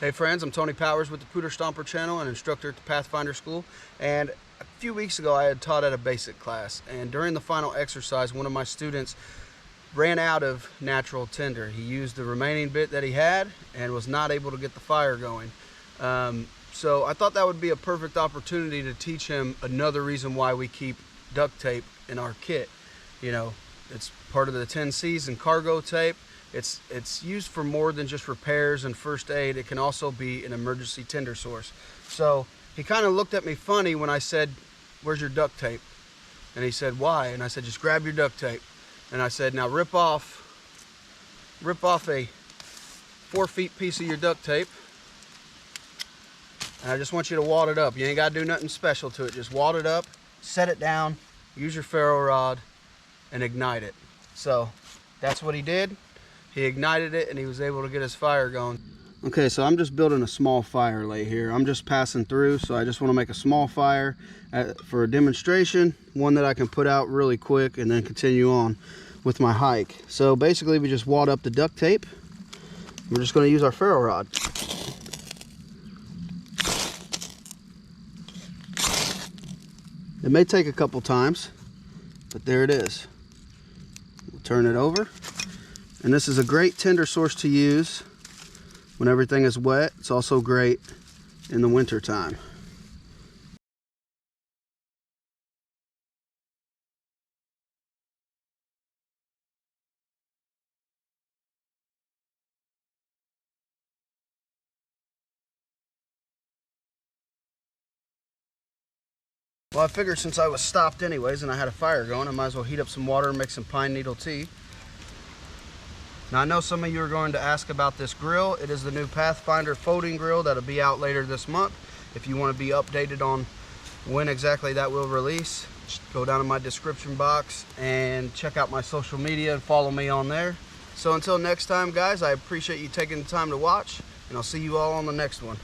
Hey friends, I'm Tony Powers with the Pooter Stomper channel and instructor at the Pathfinder School. And a few weeks ago I had taught at a basic class, and during the final exercise one of my students ran out of natural tinder. He used the remaining bit that he had and was not able to get the fire going. So I thought that would be a perfect opportunity to teach him another reason why we keep duct tape in our kit. You know, it's part of the 10 C's and cargo tape. It's used for more than just repairs and first aid. It can also be an emergency tinder source. So he kind of looked at me funny when I said, "Where's your duct tape?" And he said, "Why?" And I said, "Just grab your duct tape." And I said, "Now rip off a 4 feet piece of your duct tape. And I just want you to wad it up. You ain't got to do nothing special to it. Just wad it up, set it down, use your ferro rod, and ignite it." So that's what he did. He ignited it and he was able to get his fire going. Okay, so I'm just building a small fire lay here. I'm just passing through, so I just want to make a small fire for a demonstration, one that I can put out really quick and then continue on with my hike. So basically we just wad up the duct tape. We're just going to use our ferro rod. It may take a couple times, but there it is. We'll turn it over. And this is a great tinder source to use when everything is wet. It's also great in the winter time. Well, I figured since I was stopped anyways and I had a fire going, I might as well heat up some water and make some pine needle tea. Now I know some of you are going to ask about this grill. It is the new Pathfinder folding grill that'll be out later this month. If you want to be updated on when exactly that will release, just go down in my description box and check out my social media and follow me on there. So until next time guys, I appreciate you taking the time to watch, and I'll see you all on the next one.